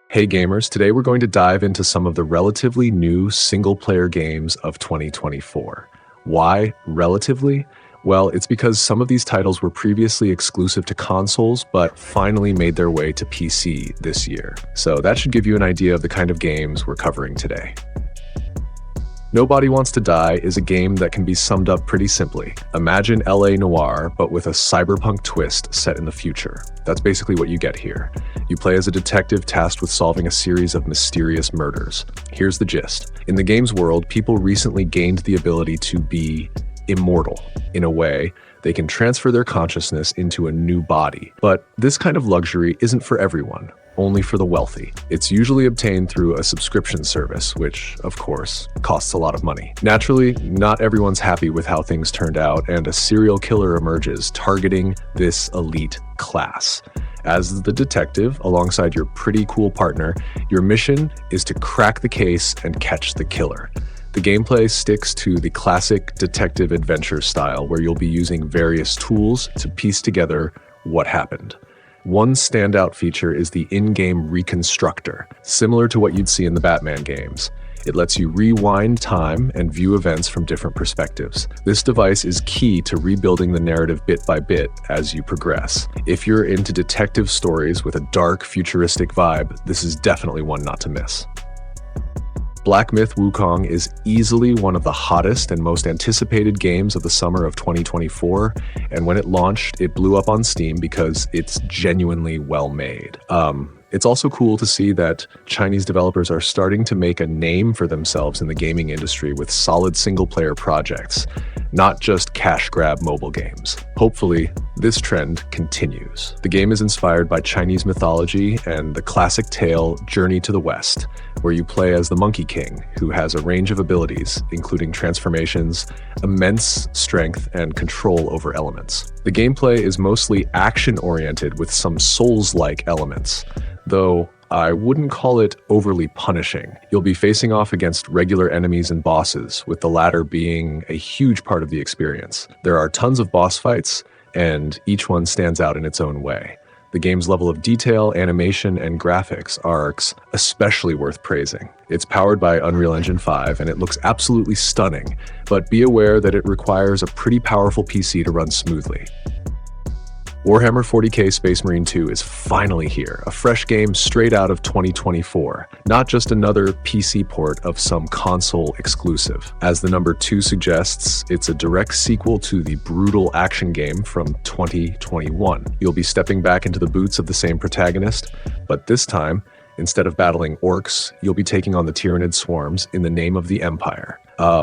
Hey gamers, today we're going to dive into some of the relatively new single-player games of 2024. Why relatively? Well, it's because some of these titles were previously exclusive to consoles, but finally made their way to PC this year. So that should give you an idea of the kind of games we're covering today. Nobody Wants to Die is a game that can be summed up pretty simply. Imagine LA Noire, but with a cyberpunk twist set in the future. That's basically what you get here. You play as a detective tasked with solving a series of mysterious murders. Here's the gist. In the game's world, people recently gained the ability to be immortal. In a way, they can transfer their consciousness into a new body. But this kind of luxury isn't for everyone, only for the wealthy. It's usually obtained through a subscription service, which, of course, costs a lot of money. Naturally, not everyone's happy with how things turned out, and a serial killer emerges, targeting this elite class. As the detective, alongside your pretty cool partner, your mission is to crack the case and catch the killer. The gameplay sticks to the classic detective adventure style, where you'll be using various tools to piece together what happened. One standout feature is the in-game reconstructor, similar to what you'd see in the Batman games. It lets you rewind time and view events from different perspectives. This device is key to rebuilding the narrative bit by bit as you progress. If you're into detective stories with a dark, futuristic vibe, this is definitely one not to miss. Black Myth: Wukong is easily one of the hottest and most anticipated games of the summer of 2024, and when it launched, it blew up on Steam because it's genuinely well made. It's also cool to see that Chinese developers are starting to make a name for themselves in the gaming industry with solid single-player projects, not just cash-grab mobile games. Hopefully, this trend continues. The game is inspired by Chinese mythology and the classic tale Journey to the West, where you play as the Monkey King, who has a range of abilities, including transformations, immense strength, and control over elements. The gameplay is mostly action-oriented with some Souls-like elements, though I wouldn't call it overly punishing. You'll be facing off against regular enemies and bosses, with the latter being a huge part of the experience. There are tons of boss fights, and each one stands out in its own way. The game's level of detail, animation, and graphics are especially worth praising. It's powered by Unreal Engine 5, and it looks absolutely stunning, but be aware that it requires a pretty powerful PC to run smoothly. Warhammer 40k Space Marine 2 is finally here, a fresh game straight out of 2024, not just another PC port of some console exclusive. As the number 2 suggests, it's a direct sequel to the brutal action game from 2021. You'll be stepping back into the boots of the same protagonist, but this time, instead of battling orcs, you'll be taking on the Tyranid swarms in the name of the Empire.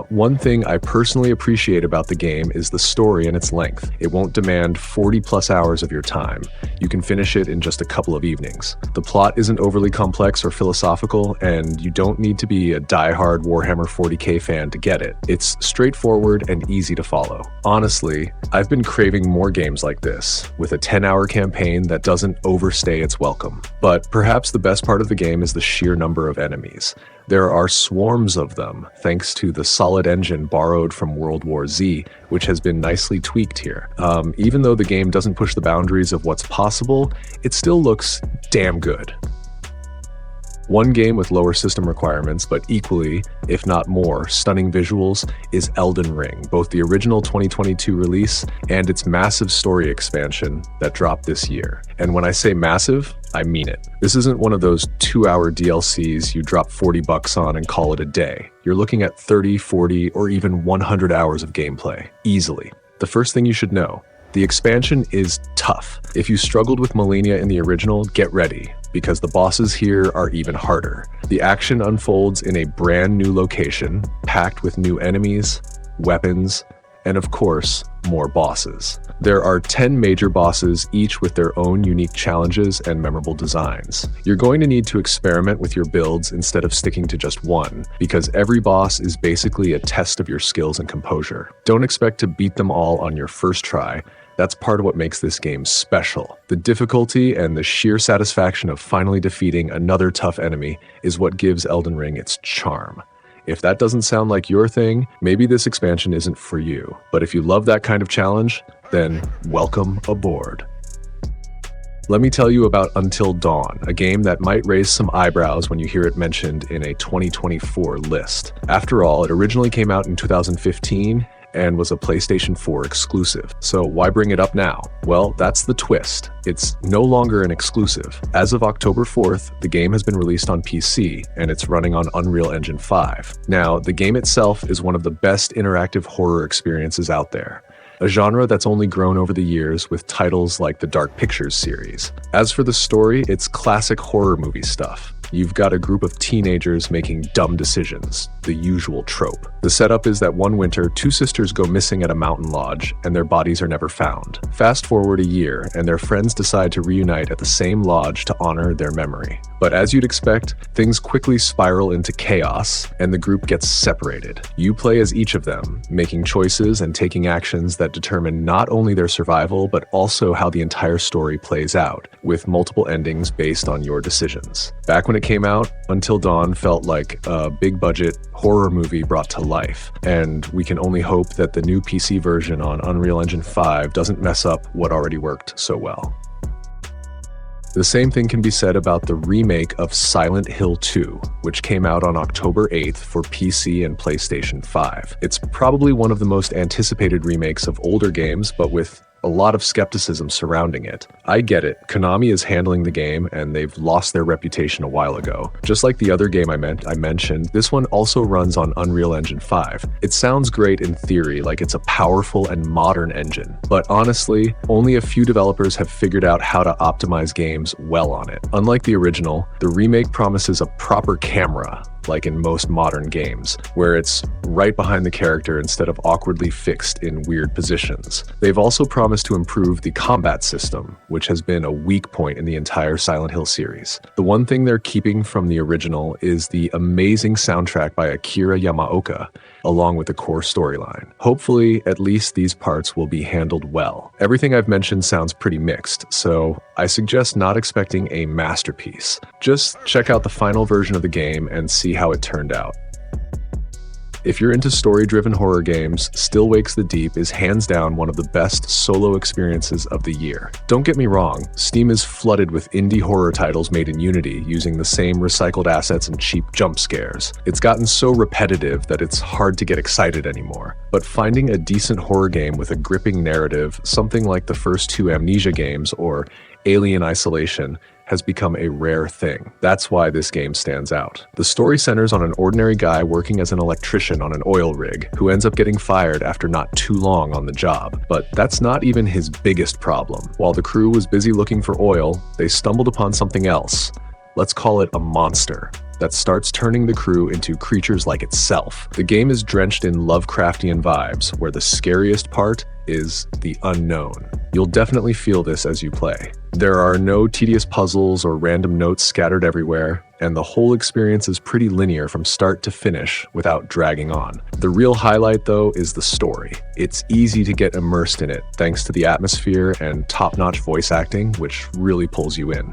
One thing I personally appreciate about the game is the story and its length. It won't demand 40+ hours of your time. You can finish it in just a couple of evenings. The plot isn't overly complex or philosophical, and you don't need to be a die-hard Warhammer 40k fan to get it. It's straightforward and easy to follow. Honestly, I've been craving more games like this, with a 10-hour campaign that doesn't overstay its welcome. But perhaps the best part of the game is the sheer number of enemies. There are swarms of them, thanks to the solid engine borrowed from World War Z, which has been nicely tweaked here. Even though the game doesn't push the boundaries of what's possible, it still looks damn good. One game with lower system requirements, but equally, if not more, stunning visuals is Elden Ring, both the original 2022 release and its massive story expansion that dropped this year. And when I say massive, I mean it. This isn't one of those 2-hour DLCs you drop $40 on and call it a day. You're looking at 30, 40, or even 100 hours of gameplay, easily. The first thing you should know, the expansion is tough. If you struggled with Malenia in the original, get ready, because the bosses here are even harder. The action unfolds in a brand new location, packed with new enemies, weapons, and of course, more bosses. There are 10 major bosses, each with their own unique challenges and memorable designs. You're going to need to experiment with your builds instead of sticking to just one, because every boss is basically a test of your skills and composure. Don't expect to beat them all on your first try. That's part of what makes this game special. The difficulty and the sheer satisfaction of finally defeating another tough enemy is what gives Elden Ring its charm. If that doesn't sound like your thing, maybe this expansion isn't for you. But if you love that kind of challenge, then welcome aboard. Let me tell you about Until Dawn, a game that might raise some eyebrows when you hear it mentioned in a 2024 list. After all, it originally came out in 2015 and was a PlayStation 4 exclusive. So why bring it up now? Well, that's the twist. It's no longer an exclusive. As of October 4th, the game has been released on PC, and it's running on Unreal Engine 5. Now, the game itself is one of the best interactive horror experiences out there, a genre that's only grown over the years with titles like the Dark Pictures series. As for the story, it's classic horror movie stuff. You've got a group of teenagers making dumb decisions, the usual trope. The setup is that one winter, two sisters go missing at a mountain lodge, and their bodies are never found. Fast forward a year, and their friends decide to reunite at the same lodge to honor their memory. But as you'd expect, things quickly spiral into chaos, and the group gets separated. You play as each of them, making choices and taking actions that determine not only their survival, but also how the entire story plays out, with multiple endings based on your decisions. Back when it came out, Until Dawn felt like a big-budget horror movie brought to life, and we can only hope that the new PC version on Unreal Engine 5 doesn't mess up what already worked so well. The same thing can be said about the remake of Silent Hill 2, which came out on October 8th for PC and PlayStation 5. It's probably one of the most anticipated remakes of older games, but with a lot of skepticism surrounding it. I get it. Konami is handling the game, and they've lost their reputation a while ago. Just like the other game I mentioned, this one also runs on Unreal Engine 5. It sounds great in theory, like it's a powerful and modern engine, but honestly, only a few developers have figured out how to optimize games well on it. Unlike the original, the remake promises a proper camera, like in most modern games, where it's right behind the character instead of awkwardly fixed in weird positions. They've also promised to improve the combat system, which has been a weak point in the entire Silent Hill series. The one thing they're keeping from the original is the amazing soundtrack by Akira Yamaoka, along with the core storyline. Hopefully, at least these parts will be handled well. Everything I've mentioned sounds pretty mixed, so I suggest not expecting a masterpiece. Just check out the final version of the game and see how it turned out. If you're into story-driven horror games, Still Wakes the Deep is hands down one of the best solo experiences of the year. Don't get me wrong, Steam is flooded with indie horror titles made in Unity using the same recycled assets and cheap jump scares. It's gotten so repetitive that it's hard to get excited anymore. But finding a decent horror game with a gripping narrative, something like the first two Amnesia games or Alien Isolation, has become a rare thing. That's why this game stands out. The story centers on an ordinary guy working as an electrician on an oil rig who ends up getting fired after not too long on the job. But that's not even his biggest problem. While the crew was busy looking for oil, they stumbled upon something else. Let's call it a monster that starts turning the crew into creatures like itself. The game is drenched in Lovecraftian vibes, where the scariest part is the unknown. You'll definitely feel this as you play. There are no tedious puzzles or random notes scattered everywhere, and the whole experience is pretty linear from start to finish without dragging on. The real highlight, though, is the story. It's easy to get immersed in it thanks to the atmosphere and top-notch voice acting, which really pulls you in.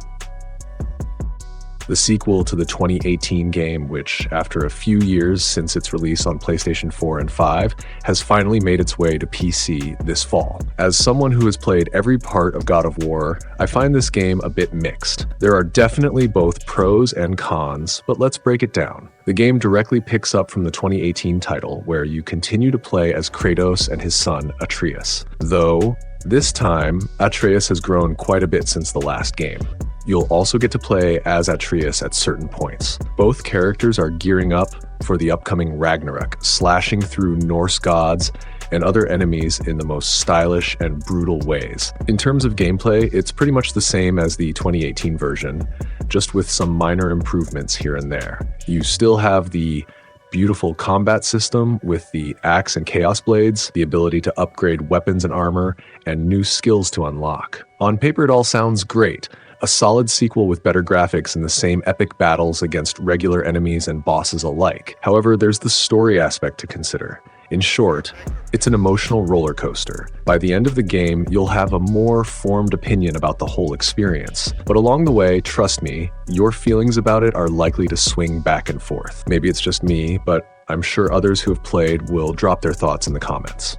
The sequel to the 2018 game, which, after a few years since its release on PlayStation 4 and 5, has finally made its way to PC this fall. As someone who has played every part of God of War, I find this game a bit mixed. There are definitely both pros and cons, but let's break it down. The game directly picks up from the 2018 title, where you continue to play as Kratos and his son, Atreus. Though, this time, Atreus has grown quite a bit since the last game. You'll also get to play as Atreus at certain points. Both characters are gearing up for the upcoming Ragnarök, slashing through Norse gods and other enemies in the most stylish and brutal ways. In terms of gameplay, it's pretty much the same as the 2018 version, just with some minor improvements here and there. You still have the beautiful combat system with the axe and chaos blades, the ability to upgrade weapons and armor, and new skills to unlock. On paper, it all sounds great. A solid sequel with better graphics and the same epic battles against regular enemies and bosses alike. However, there's the story aspect to consider. In short, it's an emotional roller coaster. By the end of the game, you'll have a more formed opinion about the whole experience. But along the way, trust me, your feelings about it are likely to swing back and forth. Maybe it's just me, but I'm sure others who have played will drop their thoughts in the comments.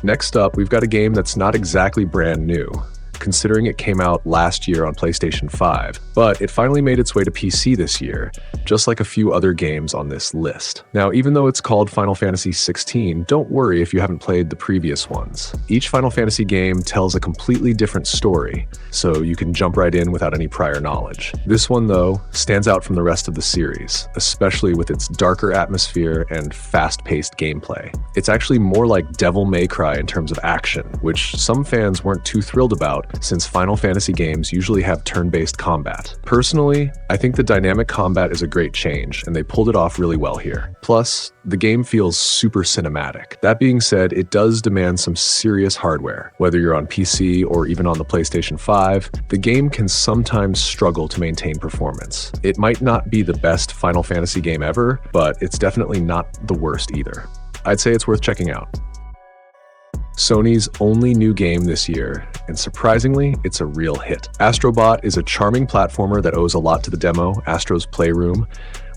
Next up, we've got a game that's not exactly brand new. considering it came out last year on PlayStation 5, but it finally made its way to PC this year, just like a few other games on this list. Now, even though it's called Final Fantasy XVI, don't worry if you haven't played the previous ones. Each Final Fantasy game tells a completely different story, so you can jump right in without any prior knowledge. This one, though, stands out from the rest of the series, especially with its darker atmosphere and fast-paced gameplay. It's actually more like Devil May Cry in terms of action, which some fans weren't too thrilled about since Final Fantasy games usually have turn-based combat. Personally, I think the dynamic combat is a great change, and they pulled it off really well here. Plus, the game feels super cinematic. That being said, it does demand some serious hardware. Whether you're on PC or even on the PlayStation 5, the game can sometimes struggle to maintain performance. It might not be the best Final Fantasy game ever, but it's definitely not the worst either. I'd say it's worth checking out. Sony's only new game this year, and surprisingly, it's a real hit. Astro Bot is a charming platformer that owes a lot to the demo, Astro's Playroom,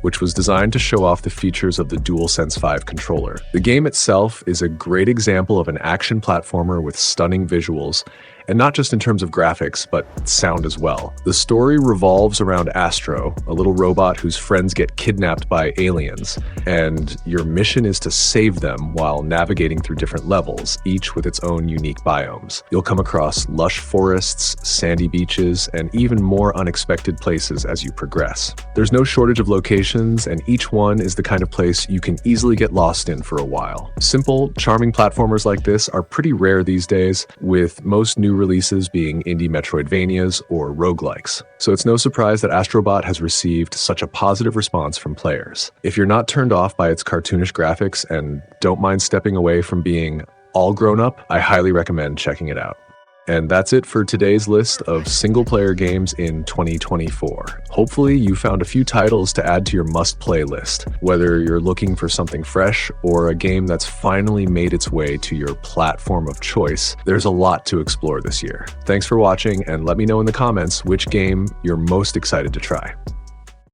which was designed to show off the features of the DualSense 5 controller. The game itself is a great example of an action platformer with stunning visuals, and not just in terms of graphics, but sound as well. The story revolves around Astro, a little robot whose friends get kidnapped by aliens, and your mission is to save them while navigating through different levels, each with its own unique biomes. You'll come across lush forests, sandy beaches, and even more unexpected places as you progress. There's no shortage of locations, and each one is the kind of place you can easily get lost in for a while. Simple, charming platformers like this are pretty rare these days, with most new releases being indie Metroidvanias or roguelikes. So it's no surprise that Astro Bot has received such a positive response from players. If you're not turned off by its cartoonish graphics and don't mind stepping away from being all grown up, I highly recommend checking it out. And that's it for today's list of single-player games in 2024. Hopefully you found a few titles to add to your must-play list, whether you're looking for something fresh or a game that's finally made its way to your platform of choice. There's a lot to explore this year. Thanks for watching, and let me know in the comments which game you're most excited to try.